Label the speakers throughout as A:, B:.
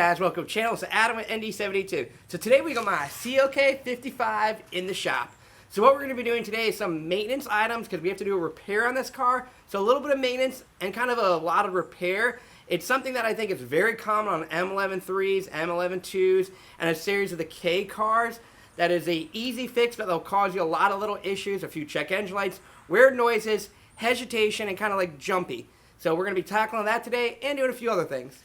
A: guys, welcome to the channel. It's Adam with ND72. So today we got my Clk55 in the shop. So what we're going to be doing today is some maintenance items because we have to do a repair on this car. So a little bit of maintenance and kind of a lot of repair. It's something that I think is very common on M113s, M112s, and a series of the K cars. That is a easy fix, but they'll cause you a lot of little issues, a few check engine lights, weird noises, hesitation, and kind of like jumpy. So we're going to be tackling that today and doing a few other things.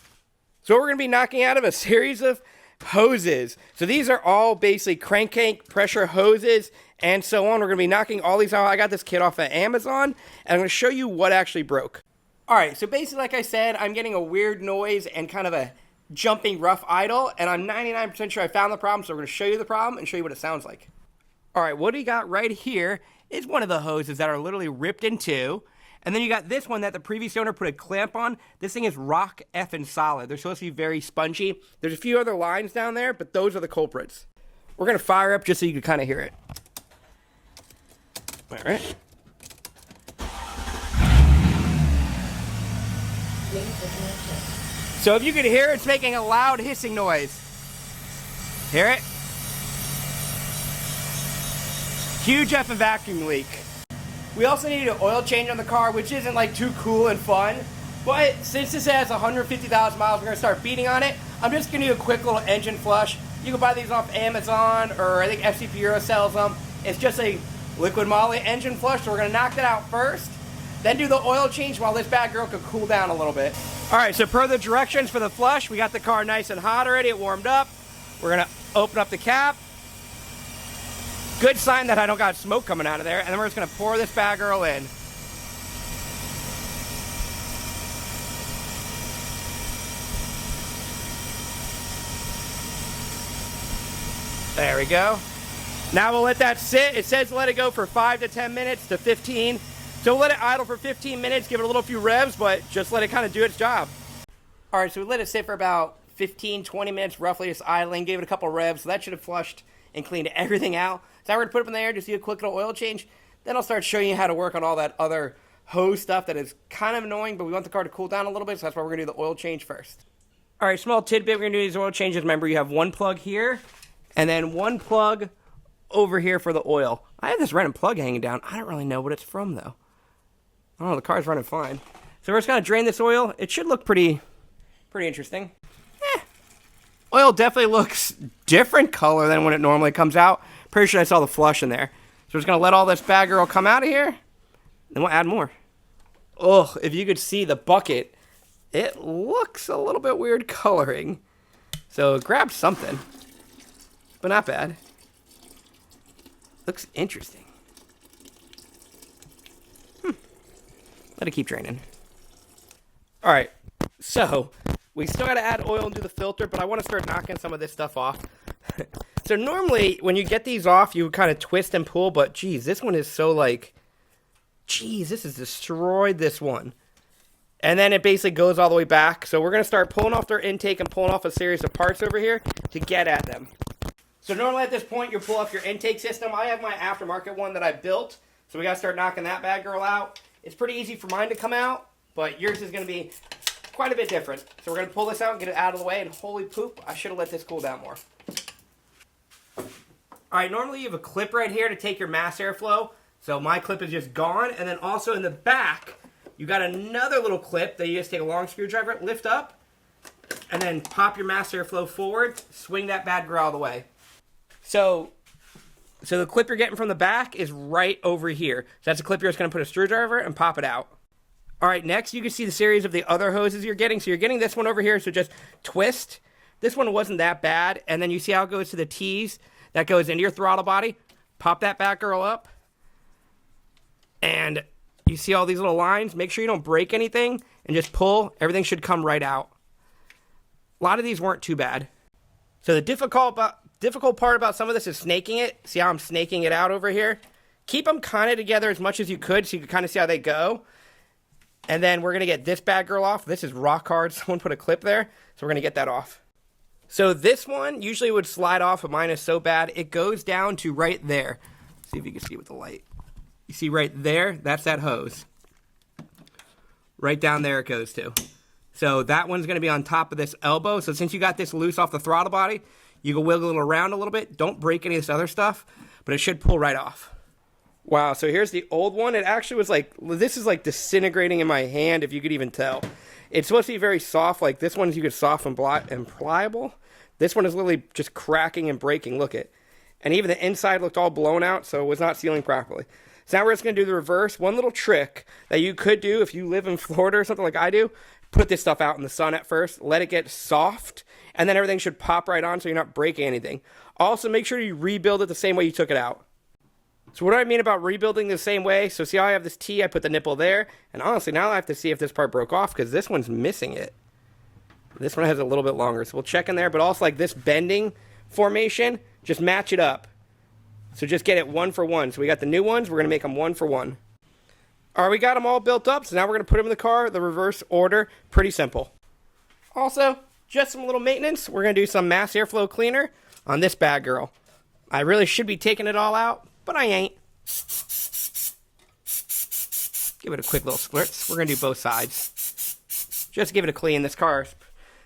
A: So we're going to be knocking out of a series of hoses. So these are all basically crank pressure hoses and so on. We're going to be knocking all these out. I got this kit off of Amazon, and I'm going to show you what actually broke. Alright, so basically like I said, I'm getting a weird noise and kind of a jumping rough idle, and I'm 99% sure I found the problem, so we're going to show you the problem and show you what it sounds like. Alright, what we got right here is one of the hoses that are literally ripped in two. And then you got this one that the previous owner put a clamp on. This thing is rock effing solid. They're supposed to be very spongy. There's a few other lines down there, but those are the culprits. We're going to fire up just so you can kind of hear it. All right. So if you can hear it, it's making a loud hissing noise. Hear it? Huge effing vacuum leak. We also needed an oil change on the car, which isn't like too cool and fun. But since this has 150,000 miles, we're going to start beating on it. I'm just going to do a quick little engine flush. You can buy these off Amazon, or I think FCP Euro sells them. It's just a liquid moly engine flush, so we're going to knock that out first. Then do the oil change while this bad girl could cool down a little bit. Alright, so per the directions for the flush, we got the car nice and hot already. It warmed up. We're going to open up the cap. Good sign that I don't got smoke coming out of there. And then we're just going to pour this bad girl in. There we go. Now we'll let that sit. It says let it go for 5 to 10 minutes to 15. So we'll let it idle for 15 minutes, give it a little few revs, but just let it kind of do its job. All right, so we let it sit for about 15, 20 minutes roughly, just idling, gave it a couple revs. So that should have flushed and cleaned everything out. So now we're going to put it in the air, just do a quick little oil change. Then I'll start showing you how to work on all that other hose stuff that is kind of annoying, but we want the car to cool down a little bit, so that's why we're going to do the oil change first. All right, small tidbit, we're going to do these oil changes. Remember, you have one plug here, and then one plug over here for the oil. I have this random plug hanging down. I don't really know what it's from, though. I don't know, the car's running fine. So we're just going to drain this oil. It should look pretty interesting. Oil definitely looks different color than when it normally comes out. Pretty sure I saw the flush in there. So we're just going to let all this bad girl come out of here. Then we'll add more. Oh, if you could see the bucket, it looks a little bit weird coloring. So grab something. But not bad. Looks interesting. Let it keep draining. Alright, so we still got to add oil and do the filter, but I want to start knocking some of this stuff off. So normally, when you get these off, you kind of twist and pull, but geez, this one is so like, geez, this has destroyed this one. And then it basically goes all the way back. So we're going to start pulling off their intake and pulling off a series of parts over here to get at them. So normally at this point, you pull off your intake system. I have my aftermarket one that I built, so we got to start knocking that bad girl out. It's pretty easy for mine to come out, but yours is going to be quite a bit different. So we're going to pull this out and get it out of the way, and holy poop, I should have let this cool down more. Alright, normally you have a clip right here to take your mass airflow. So my clip is just gone, and then also in the back, you got another little clip that you just take a long screwdriver, lift up, and then pop your mass airflow forward, swing that bad girl out of the way. So the clip you're getting from the back is right over here. So that's a clip you're just going to put a screwdriver and pop it out. Alright, next you can see the series of the other hoses you're getting. So you're getting this one over here, so just twist. This one wasn't that bad. And then you see how it goes to the T's. That goes into your throttle body. Pop that back girl up. And you see all these little lines. Make sure you don't break anything. And just pull. Everything should come right out. A lot of these weren't too bad. So the difficult part about some of this is snaking it. See how I'm snaking it out over here? Keep them kind of together as much as you could so you can kind of see how they go. And then we're going to get this bad girl off. This is rock hard. Someone put a clip there. So we're going to get that off. So this one usually would slide off, but mine is so bad. It goes down to right there. See if you can see with the light. You see right there? That's that hose. Right down there it goes to. So that one's going to be on top of this elbow. So since you got this loose off the throttle body, you can wiggle it around a little bit. Don't break any of this other stuff, but it should pull right off. Wow, so here's the old one. It actually was like, this is like disintegrating in my hand, if you could even tell. It's supposed to be very soft, like this one's you could soft and pliable. This one is literally just cracking and breaking, look it. And even the inside looked all blown out, so it was not sealing properly. So now we're just going to do the reverse. One little trick that you could do if you live in Florida or something like I do, put this stuff out in the sun at first, let it get soft, and then everything should pop right on so you're not breaking anything. Also, make sure you rebuild it the same way you took it out. So what do I mean about rebuilding the same way? So see how I have this T, I put the nipple there, and honestly, now I have to see if this part broke off because this one's missing it. This one has a little bit longer, so we'll check in there, but also like this bending formation, just match it up. So just get it 1 for 1. So we got the new ones, we're going to make them 1 for 1. All right, we got them all built up, so now we're going to put them in the car, the reverse order, pretty simple. Also, just some little maintenance, we're going to do some mass airflow cleaner on this bad girl. I really should be taking it all out, but I ain't. Give it a quick little squirt. We're going to do both sides. Just give it a clean. This car's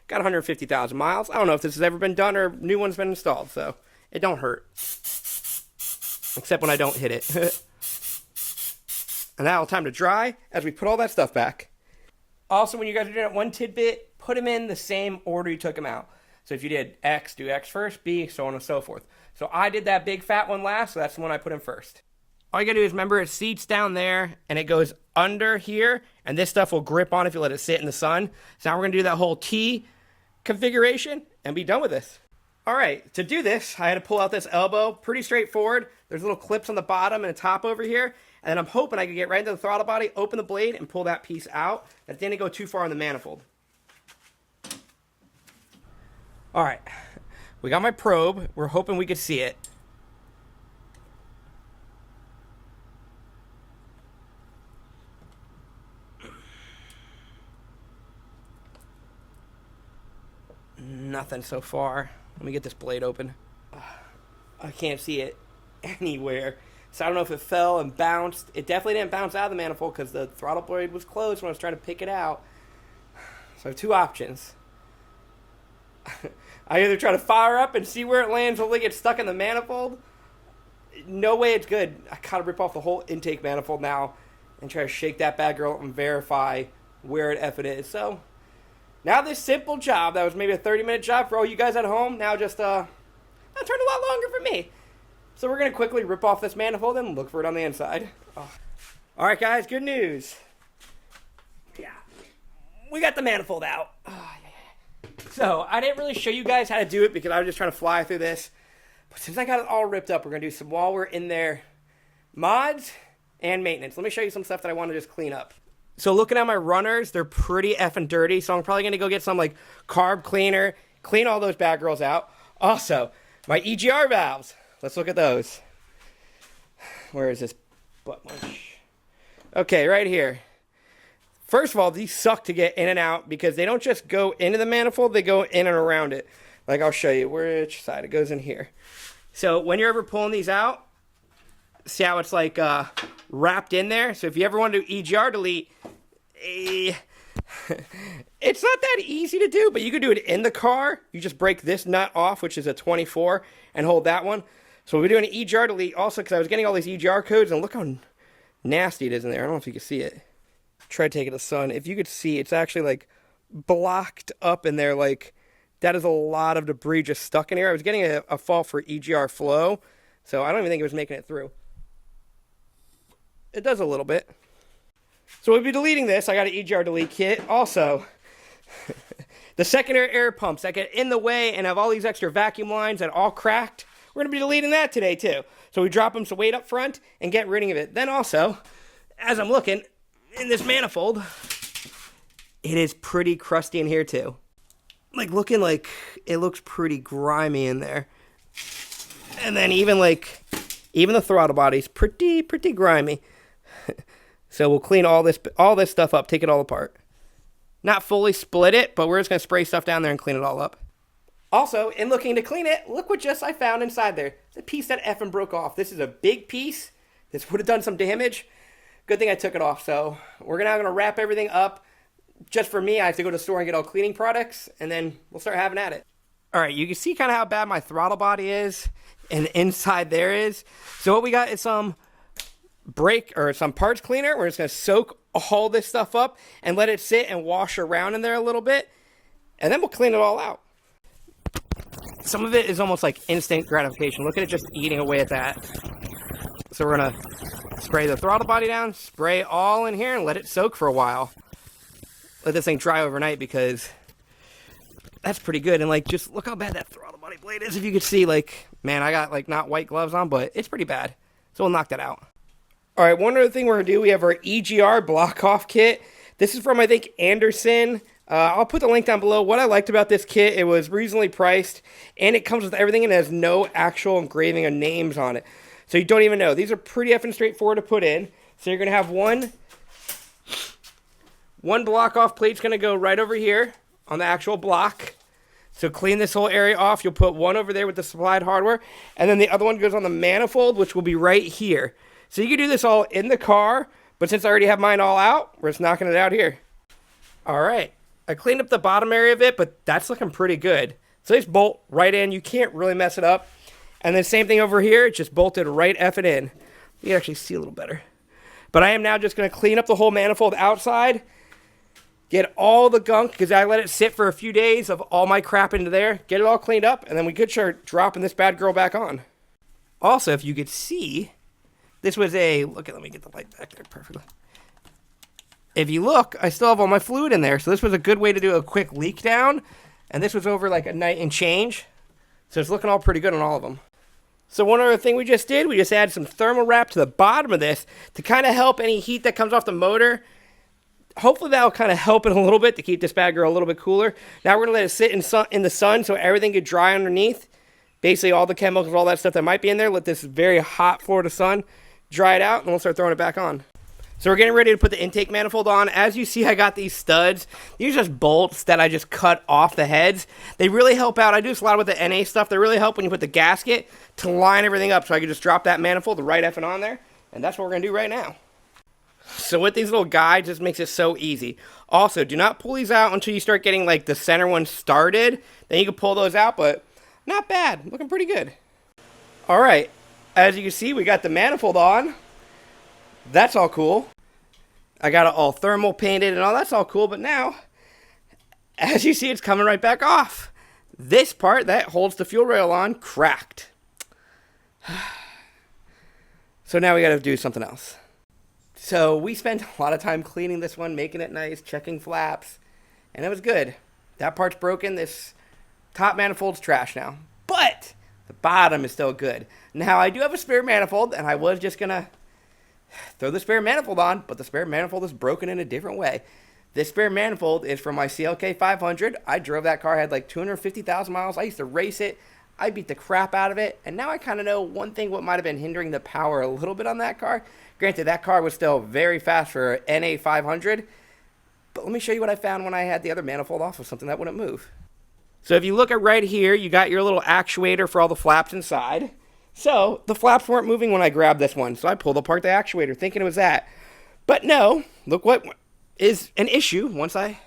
A: got 150,000 miles. I don't know if this has ever been done or new one's been installed, so it don't hurt. Except when I don't hit it. And now time to dry as we put all that stuff back. Also, when you guys are doing it, one tidbit, put them in the same order you took them out. So if you did X, do X first, B, so on and so forth. So I did that big fat one last, so that's the one I put in first. All you gotta do is remember it seats down there and it goes under here, and this stuff will grip on if you let it sit in the sun. So now we're gonna do that whole T configuration and be done with this. All right, to do this, I had to pull out this elbow, pretty straightforward. There's little clips on the bottom and the top over here, and then I'm hoping I can get right into the throttle body, open the blade, and pull that piece out. That didn't go too far in the manifold. All right, we got my probe. We're hoping we could see it. Nothing so far. Let me get this blade open. I can't see it anywhere. So I don't know if it fell and bounced. It definitely didn't bounce out of the manifold because the throttle blade was closed when I was trying to pick it out. So I have two options. I either try to fire up and see where it lands, hopefully get stuck in the manifold. No way it's good. I gotta rip off the whole intake manifold now and try to shake that bad girl and verify where it effing is. So now this simple job, that was maybe a 30-minute job for all you guys at home, now just turned a lot longer for me. So we're going to quickly rip off this manifold and look for it on the inside. Oh. All right, guys, good news. Yeah, we got the manifold out. Oh, yeah. So I didn't really show you guys how to do it because I was just trying to fly through this. But since I got it all ripped up, we're going to do some, while we're in there, mods and maintenance. Let me show you some stuff that I want to just clean up. So looking at my runners, they're pretty effing dirty. So I'm probably going to go get some like carb cleaner, clean all those bad girls out. Also, my EGR valves. Let's look at those. Where is this butt munch? Okay, right here. First of all, these suck to get in and out because they don't just go into the manifold, they go in and around it. Like I'll show you which side it goes in here. So when you're ever pulling these out, see how it's like wrapped in there? So if you ever want to do EGR delete, it's not that easy to do, but you could do it in the car. You just break this nut off, which is a 24, and hold that one. So we're doing an EGR delete also because I was getting all these EGR codes, and look how nasty it is in there. I don't know if you can see it. Try to take it to the sun. If you could see, it's actually like blocked up in there. Like that is a lot of debris just stuck in here. I was getting a fault for EGR flow, so I don't even think it was making it through. It does a little bit. So we'll be deleting this. I got an EGR delete kit. Also, the secondary air pumps that get in the way and have all these extra vacuum lines that are all cracked, we're going to be deleting that today too. So we drop them some weight up front and get rid of it. Then also, as I'm looking in this manifold, it is pretty crusty in here too. Like looking like it looks pretty grimy in there. And then even the throttle body's pretty grimy. So we'll clean all this stuff up, take it all apart. Not fully split it, but we're just going to spray stuff down there and clean it all up. Also, in looking to clean it, look what just I found inside there. The piece that effing broke off. This is a big piece. This would have done some damage. Good thing I took it off. So we're now going to wrap everything up, just for me, I have to go to the store and get all cleaning products, and then we'll start having at it. All right, you can see kind of how bad my throttle body is, and the inside there is. So what we got is some brake or some parts cleaner. We're just going to soak all this stuff up and let it sit and wash around in there a little bit, and then we'll clean it all out. Some of it is almost like instant gratification. Look at it just eating away at that. So we're going to spray the throttle body down, spray all in here, and let it soak for a while. Let this thing dry overnight, because that's pretty good. And like, just look how bad that throttle body blade is. If you could see, like, man, I got like not white gloves on, but it's pretty bad. So we'll knock that out. All right, one other thing we're going to do, we have our EGR block off kit. This is from, I think, Anderson. I'll put the link down below. What I liked about this kit, it was reasonably priced, and it comes with everything, and it has no actual engraving of names on it. So you don't even know. These are pretty effing straightforward to put in. So you're going to have one block off plate's going to go right over here on the actual block. So clean this whole area off. You'll put one over there with the supplied hardware, and then the other one goes on the manifold, which will be right here. So you can do this all in the car, but since I already have mine all out, we're just knocking it out here. All right. I cleaned up the bottom area of it, but that's looking pretty good. So just bolt right in. You can't really mess it up. And then same thing over here. It just bolted right effing in. You can actually see a little better. But I am now just going to clean up the whole manifold outside. Get all the gunk, because I let it sit for a few days of all my crap into there. Get it all cleaned up, and then we could start dropping this bad girl back on. Also, if you could see, this was a, let me get the light back there perfectly. If you look, I still have all my fluid in there. So this was a good way to do a quick leak down. And this was over like a night and change. So it's looking all pretty good on all of them. So one other thing we just did, we just added some thermal wrap to the bottom of this to kind of help any heat that comes off the motor. Hopefully that'll kind of help it a little bit to keep this bad girl a little bit cooler. Now we're going to let it sit in the sun so everything get dry underneath. Basically all the chemicals, all that stuff that might be in there. Let this very hot Florida sun dry it out, and we'll start throwing it back on. So we're getting ready to put the intake manifold on. As you see, I got these studs. These are just bolts that I just cut off the heads. They really help out. I do this a lot with the NA stuff. They really help when you put the gasket to line everything up. So I can just drop that manifold right effing on there. And that's what we're going to do right now. So with these little guides, this makes it so easy. Also, do not pull these out until you start getting like the center one started. Then you can pull those out, but not bad. Looking pretty good. All right. As you can see, we got the manifold on. That's all cool. I got it all thermal painted and all. That's all cool. But now, as you see, it's coming right back off. This part that holds the fuel rail on cracked. So now we got to do something else. So we spent a lot of time cleaning this one, making it nice, checking flaps, and it was good. That part's broken. This top manifold's trash now. But the bottom is still good. Now, I do have a spare manifold, and I was just going to throw the spare manifold on, but the spare manifold is broken in a different way. This spare manifold is from my Clk55. I drove that car, I had like 250,000 miles. I used to race it. I beat the crap out of it, and now I kind of know one thing what might have been hindering the power a little bit on that car. Granted, that car was still very fast for an NA 500, but let me show you what I found when I had the other manifold off of something that wouldn't move. So if you look at right here, you got your little actuator for all the flaps inside. So the flaps weren't moving when I grabbed this one, so I pulled apart the actuator thinking it was that. But no, look what is an issue once I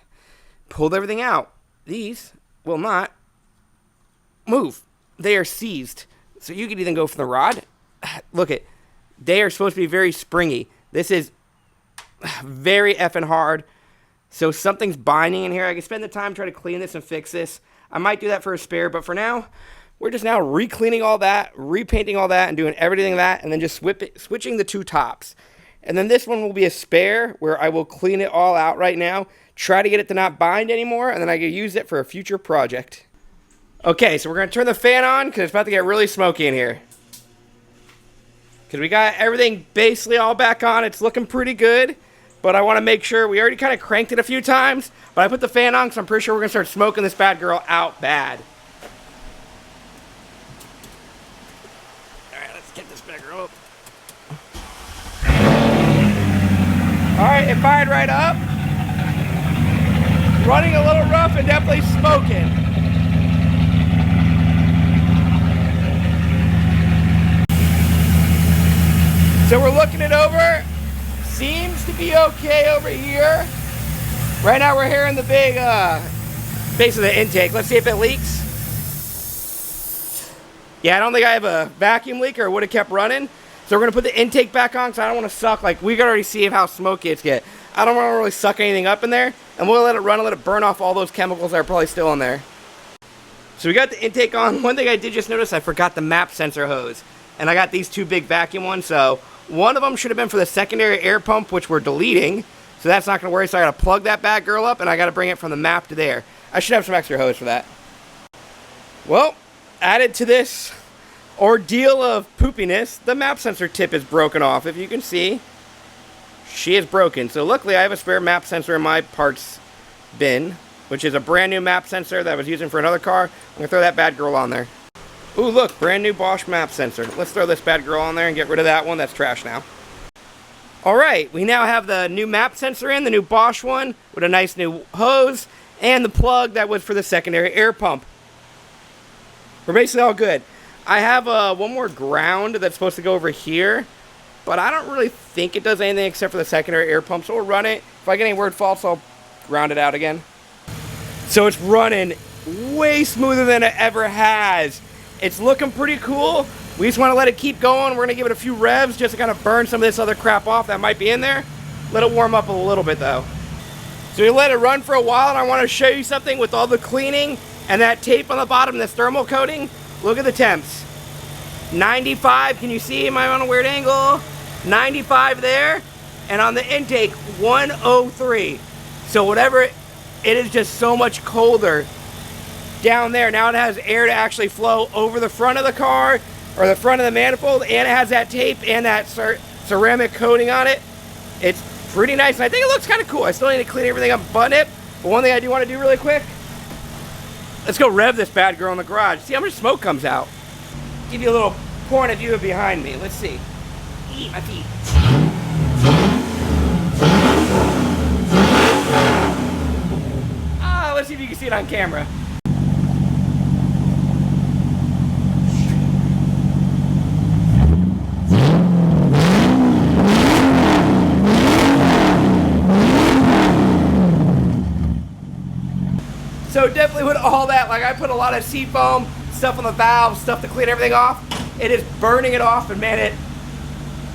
A: pulled everything out. These will not move. They are seized. So you could even go for the rod. Look it. They are supposed to be very springy. This is very effing hard. So something's binding in here. I can spend the time trying to clean this and fix this. I might do that for a spare, but for now, we're just now re-cleaning all that, repainting all that, and doing everything that, and then just switching the two tops. And then this one will be a spare, where I will clean it all out right now, try to get it to not bind anymore, and then I can use it for a future project. Okay, so we're going to turn the fan on, because it's about to get really smoky in here. Because we got everything basically all back on. It's looking pretty good, but I want to make sure. We already kind of cranked it a few times, but I put the fan on because I'm pretty sure we're going to start smoking this bad girl out bad. Get this bad girl up. Alright, it fired right up. Running a little rough and definitely smoking. So we're looking it over. Seems to be okay over here. Right now we're here in the big base of the intake. Let's see if it leaks. Yeah, I don't think I have a vacuum leak or it would have kept running. So we're gonna put the intake back on because I don't want to suck. Like, we can already see how smoky it's get. I don't want to really suck anything up in there. And we'll let it run and let it burn off all those chemicals that are probably still in there. So we got the intake on. One thing I did just notice, I forgot the map sensor hose. And I got these two big vacuum ones. So one of them should have been for the secondary air pump, which we're deleting. So that's not gonna worry. So I gotta plug that bad girl up and I gotta bring it from the map to there. I should have some extra hose for that. Well, added to this ordeal of poopiness, the map sensor tip is broken off. If you can see, she is broken. So luckily I have a spare map sensor in my parts bin, which is a brand new map sensor that I was using for another car. I'm gonna throw that bad girl on there. Ooh, look, brand new Bosch map sensor. Let's throw this bad girl on there and get rid of that one. That's trash now. All right, we now have the new map sensor in, the new Bosch one, with a nice new hose, and the plug that was for the secondary air pump. We're basically all good. I have one more ground that's supposed to go over here, but I don't really think it does anything except for the secondary air pump, so we'll run it. If I get any word faults, I'll ground it out again. So it's running way smoother than it ever has. It's looking pretty cool. We just want to let it keep going. We're going to give it a few revs just to kind of burn some of this other crap off that might be in there. Let it warm up a little bit though. So we let it run for a while, and I want to show you something with all the cleaning and that tape on the bottom, this thermal coating. Look at the temps. 95, can you see? Am I on a weird angle? 95 there, and on the intake, 103. So whatever, it is just so much colder down there. Now it has air to actually flow over the front of the car, or the front of the manifold, and it has that tape and that ceramic coating on it. It's pretty nice, and I think it looks kind of cool. I still need to clean everything up and button it, but one thing I do want to do really quick, let's go rev this bad girl in the garage. See how much smoke comes out. Give you a little point of view of behind me. Let's see. Eat my feet. Let's see if you can see it on camera. So definitely with all that, like, I put a lot of seat foam, stuff on the valves, stuff to clean everything off. It is burning it off, and man,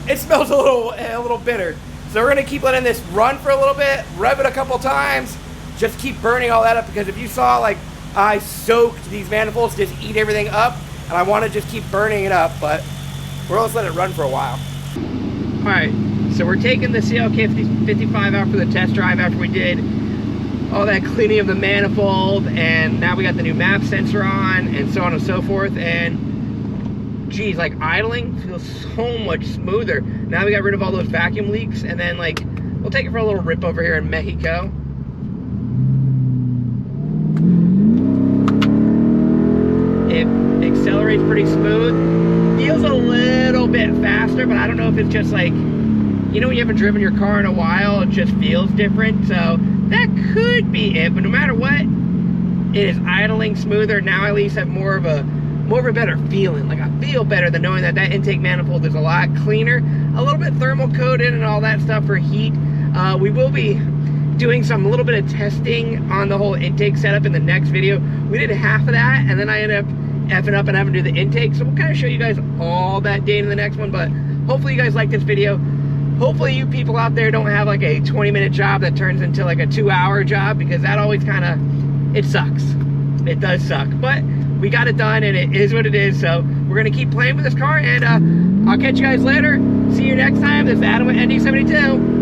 A: it smells a little bitter. So we're gonna keep letting this run for a little bit, rev it a couple times, just keep burning all that up, because if you saw, like, I soaked these manifolds, just eat everything up, and I want to just keep burning it up, but we'll just let it run for a while. All right, so we're taking the Clk55 out for the test drive after we did all that cleaning of the manifold, and now we got the new map sensor on, and so on and so forth. And geez, like, idling feels so much smoother. Now we got rid of all those vacuum leaks, and then, like, we'll take it for a little rip over here in Mexico. It accelerates pretty smooth, feels a little bit faster, but I don't know if it's just like, you know, when you haven't driven your car in a while, it just feels different. So that could be it, but no matter what, it is idling smoother. Now I at least have more of a better feeling. Like, I feel better than knowing that that intake manifold is a lot cleaner, a little bit thermal coated and all that stuff for heat. We will be doing a little bit of testing on the whole intake setup in the next video. We did half of that, and then I ended up effing up and having to do the intake. So we'll kind of show you guys all that data in the next one, but hopefully you guys like this video. Hopefully you people out there don't have like a 20-minute job that turns into like a 2-hour job, because that always kind of, it sucks. It does suck, but we got it done, and it is what it is. So we're gonna keep playing with this car, and I'll catch you guys later. See you next time. This is Adam with ND72.